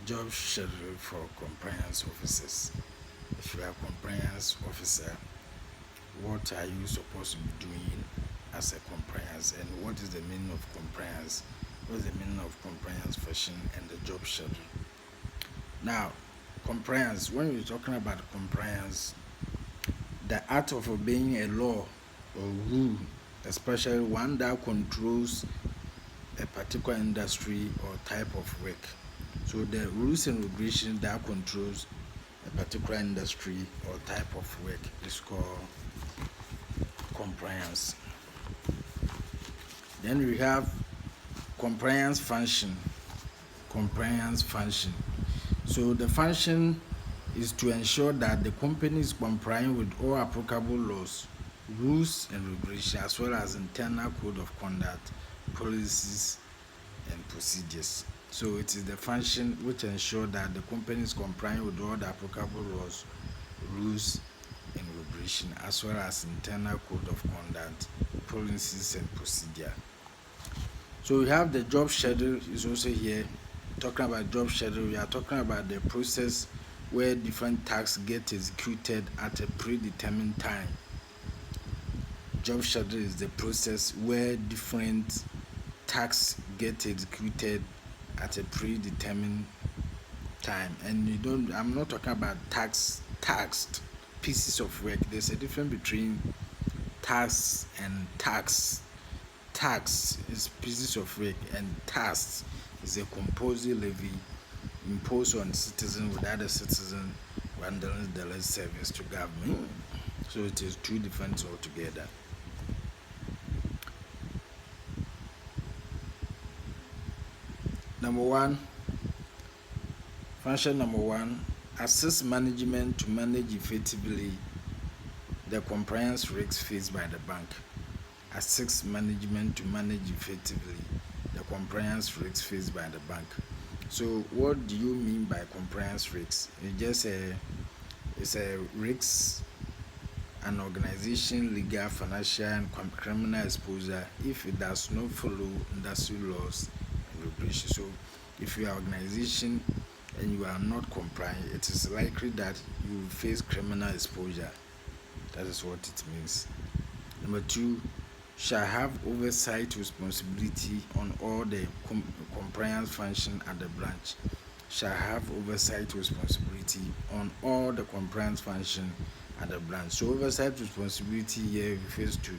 Job schedule for compliance officers. If you are a compliance officer, what are you supposed to be doing as a compliance, and what is the meaning of compliance? What is the meaning of compliance function and the job schedule? Now, compliance, when we're talking about compliance, the art of obeying a law or rule, especially one that controls a particular industry or type of work. So the rules and regulations that controls a particular industry or type of work is called compliance. Then we have compliance function. Compliance function. So the function is to ensure that the company is complying with all applicable laws, rules and regulations, as well as internal code of conduct, policies and procedures. So it is the function which ensures that the company is complying with all the applicable laws, rules and regulations, as well as internal code of conduct, policies and procedure. So we have the job schedule is also here. Talking about job schedule, we are talking about the process where different tasks get executed at a predetermined time. Job schedule is the process where different tasks get executed at a predetermined time. And I'm not talking about tasked pieces of work. There's a difference between tasks and tasks. Tax is pieces of work, and tasks is a compulsory levy imposed on citizens without the citizen rendering the service to government. So it is two different altogether. Function number one, assist management to manage effectively the compliance risks faced by the bank. Assist management to manage effectively the compliance risks faced by the bank. So what do you mean by compliance risks? It's a risks an organization legal, financial and criminal exposure if it does not follow industry laws and regulations. So if you are an organization and you are not complying, it is likely that you will face criminal exposure. That is what it means. Number two, shall have oversight responsibility on all the compliance function at the branch. Shall have oversight responsibility on all the compliance function at the branch. So oversight responsibility here refers to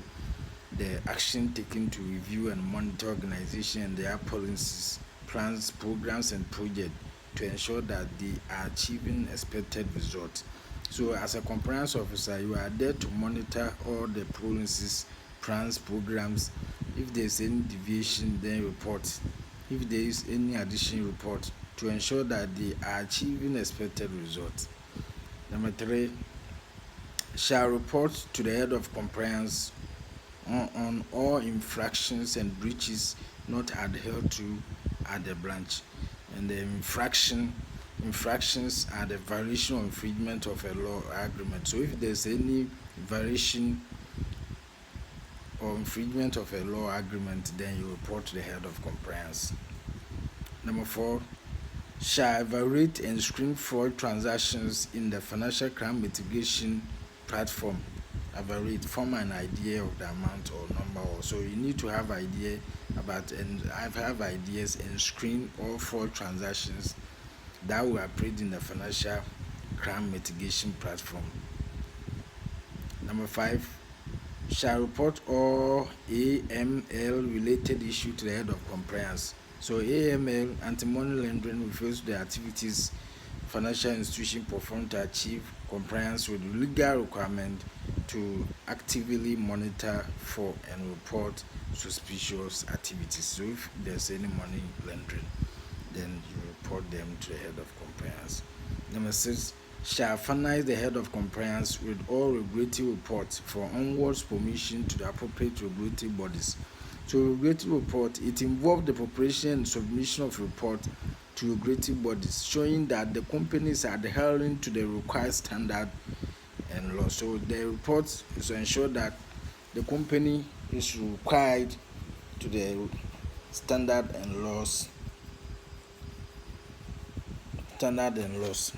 the action taken to review and monitor organization and their policies, plans, programs and projects to ensure that they are achieving expected results. So as a compliance officer, you are there to monitor all the policies, plans, programs. If there is any deviation, then report. If there is any addition, report to ensure that they are achieving expected results. Number three, shall report to the head of compliance on all infractions and breaches not adhered to at the branch. And the infractions are the violation or infringement of a law or agreement. So if there's any violation or infringement of a law or agreement, then you report to the head of compliance. Number four, shall evaluate and screen fraud transactions in the financial crime mitigation platform. Evaluate, form an idea of the amount or number. So you need to have idea about, and I have ideas, and screen all fraud transactions that will operate in the financial crime mitigation platform. Number five, shall report all AML related issues to the head of compliance. So AML, anti-money laundering, refers to the activities financial institution perform to achieve compliance with legal requirement to actively monitor for and report suspicious activities. So if there's any money laundering, then you report them to the head of compliance. Number six, shall furnish the head of compliance with all regulatory reports for onwards permission to the appropriate regulatory bodies. So regulatory report, it involves the preparation and submission of report to regulatory bodies showing that the companies are adhering to the required standard and law. So the report is to ensure that the company is required to the standard and laws standard and laws.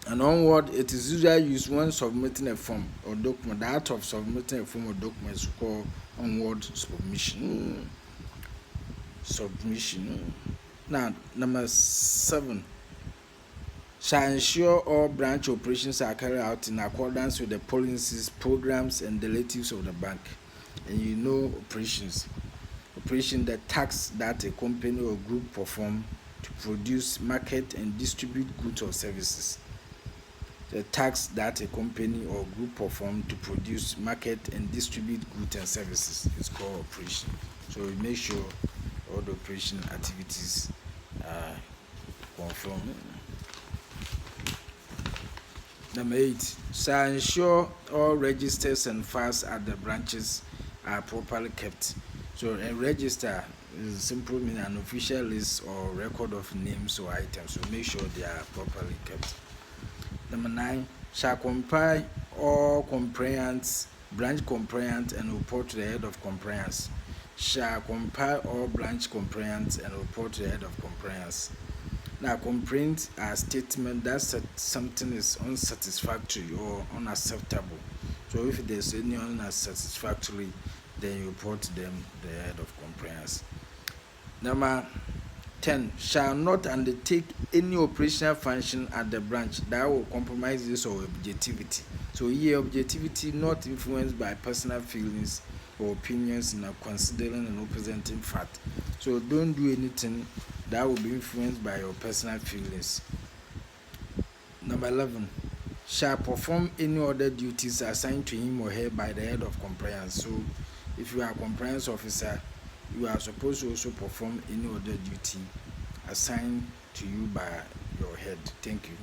And onward, it is usually used when submitting a form or document. The act of submitting a form or document is called onward submission. Now, number 7. Shall ensure all branch operations are carried out in accordance with the policies, programs, and directives of the bank. And you know operations. The tasks that a company or group perform to produce, market, and distribute goods or services. The tasks that a company or group perform to produce, market, and distribute goods and services is called operation. So we make sure all the operation activities are conformed. Number 8, shall ensure all registers and files at the branches are properly kept. So a register is simply mean an official list or record of names or items. So make sure they are properly kept. Number 9, shall compile all compliance, branch compliance, and report to the head of compliance. Shall compile all branch compliance and report to the head of compliance. Now, complaints are statement that something is unsatisfactory or unacceptable. So if there's any unsatisfactory, then you report to them, the head of compliance. Number 10, shall not undertake any operational function at the branch that will compromise this or objectivity. So here, objectivity not influenced by personal feelings or opinions in considering and representing fact. So don't do anything that will be influenced by your personal feelings. Number 11, shall perform any other duties assigned to him or her by the head of compliance. So if you are a compliance officer, you are supposed to also perform any other duty assigned to you by your head. Thank you.